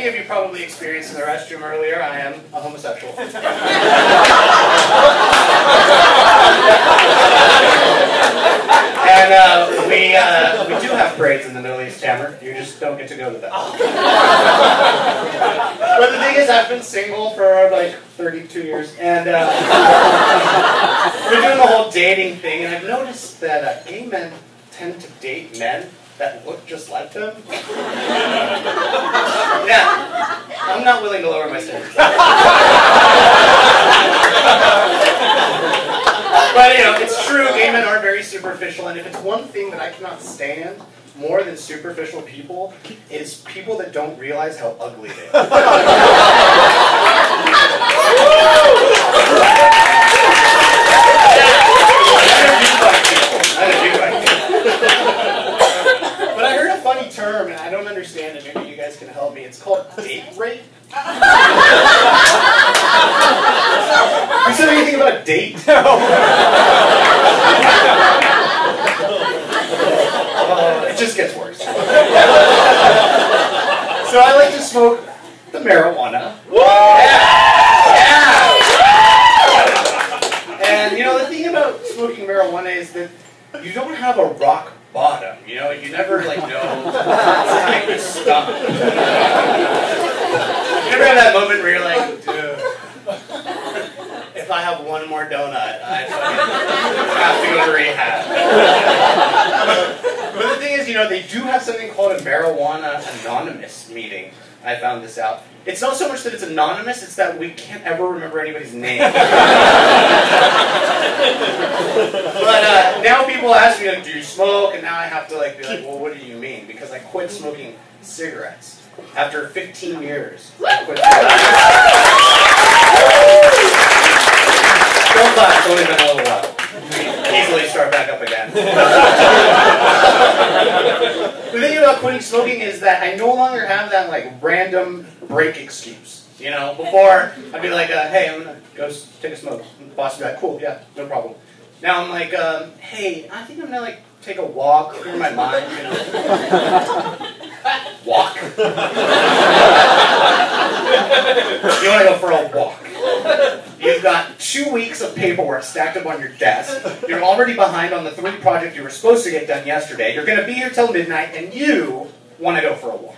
many of you probably experienced in the restroom earlier, I am a homosexual. And we do have parades in the Middle East, Tammer. You just don't get to go to them. But the thing is, I've been single for like 32 years, and we're doing the whole dating thing, and I've noticed that gay men tend to date men that look just like them. Yeah, I'm not willing to lower my standards. But, you know, it's true, gay men are very superficial, and if it's one thing that I cannot stand more than superficial people, is people that don't realize how ugly they are. But I heard a funny term, and I don't understand it, maybe you guys can help me. It's called date rape. You said anything about a date? It just gets worse. So I like to smoke the marijuana. Yeah. And you know, the thing about smoking marijuana is that you don't have a rock bottom. You know, you never like know it's time to stop. You never have that moment where you're like, dude, if I have one more donut, I have to go to rehab. But the thing is, you know, they do have something called a marijuana anonymous meeting. I found this out. It's not so much that it's anonymous, it's that we can't ever remember anybody's name. But now people ask me, like, do you smoke? And now I have to like be like, well, what do you mean? Because I quit smoking cigarettes. After 15 years, I quit smoking. Don't clap, it's only been a little while. Easily start back up again. The thing about quitting smoking is that I no longer have that like random break excuse. You know, before I'd be like, hey, I'm gonna go take a smoke. And the boss would be like, cool, yeah, no problem. Now I'm like, hey, I think I'm gonna like take a walk, clear my mind, you know. Walk? You wanna go for a walk. You've got 2 weeks of paperwork stacked up on your desk. You're already behind on the 3 projects you were supposed to get done yesterday. You're going to be here till midnight, and you want to go for a walk.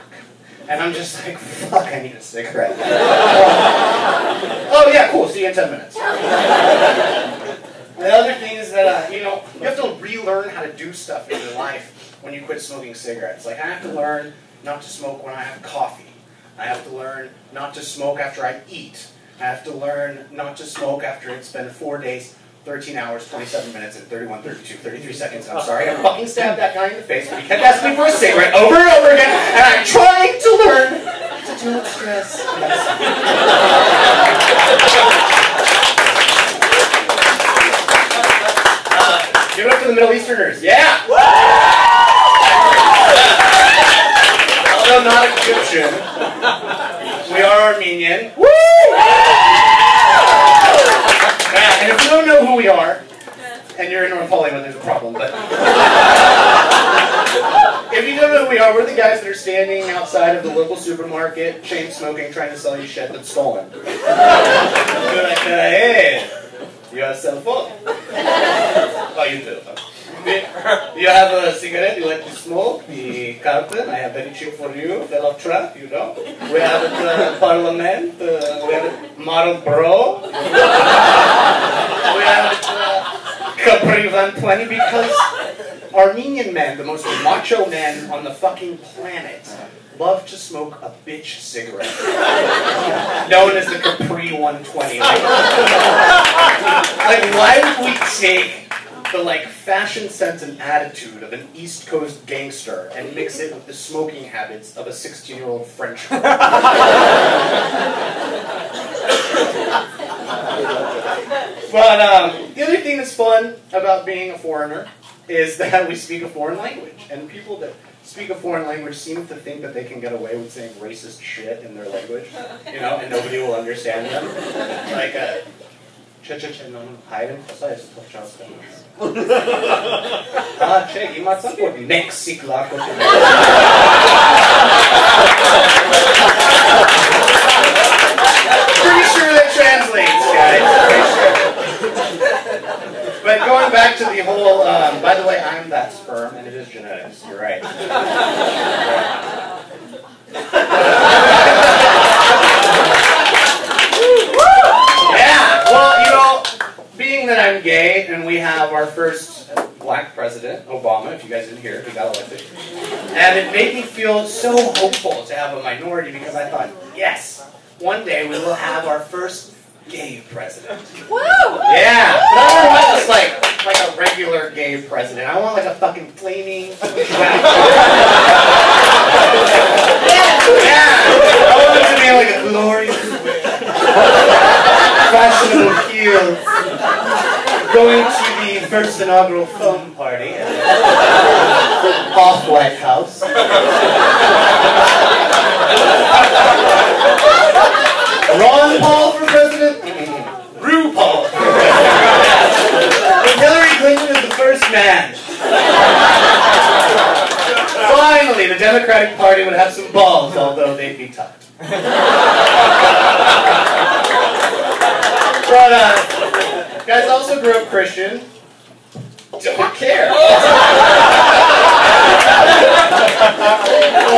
And I'm just like, fuck, I need a cigarette. Oh, yeah, cool, see you in 10 minutes. The other thing is that, you know, you have to relearn how to do stuff in your life when you quit smoking cigarettes. Like, I have to learn not to smoke when I have coffee. I have to learn not to smoke after I eat. I have to learn not to smoke after it's been 4 days, 13 hours, 27 minutes, and 31, 32, 33 seconds. I'm sorry, I fucking stabbed that guy in the face, but he kept asking me for a cigarette over and over again, and I'm trying to learn to do not stress. Give it up for the Middle Easterners. Yeah! Although not Egyptian, we are Armenian. Woo! And if you don't know who we are, and you're in North Hollywood, there's a problem, but if you don't know who we are, we're the guys that are standing outside of the local supermarket, chain smoking, trying to sell you shit that's stolen. You're like, hey, you have a cell phone. Oh, you do. You have a cigarette you like to smoke, the carton, I have very cheap for you, fellow truck, you know. We have it Parliament, we have it Marlboro, we have it Capri 120, because Armenian men, the most macho men on the fucking planet, love to smoke a bitch cigarette, known as the Capri 120. Like, why would we take the like fashion sense and attitude of an East Coast gangster and mix it with the smoking habits of a 16-year-old French girl? But the other thing that's fun about being a foreigner is that we speak a foreign language, and people that speak a foreign language seem to think that they can get away with saying racist shit in their language, you know, and nobody will understand them. Like, Mexico. But going back to the whole, by the way, I'm that sperm, and it is genetics. You're right. Yeah, well, you know, being that I'm gay, and we have our first black president, Obama, if you guys didn't hear it, he got elected. And it made me feel so hopeful to have a minority, because I thought, yes, one day we will have our first gay president. Woo! Yeah, but I don't want just like a regular gay president. I want like a fucking flaming. Yeah, I want it to be like a glorious, fashionable heels, going to the first inaugural foam party at the off-White House. Ron Paul for president? RuPaul. Hillary Clinton is the first man. Finally, the Democratic Party would have some balls, although they'd be tucked. But, guys, also grew up Christian. Don't care. Well,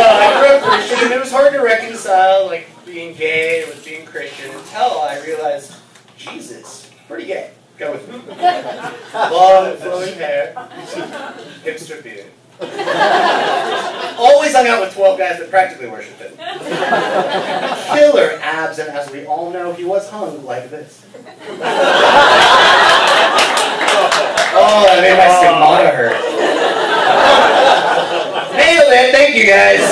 I grew up Christian, and it was hard to reconcile, like, being gay with being Christian until I realized, Jesus, pretty gay. Go with me. Long, flowing hair, hipster beard. Always hung out with 12 guys that practically worshipped him. Killer abs, and as we all know, he was hung like this. Oh, that made my stigmata hurt. Nailed it, thank you guys.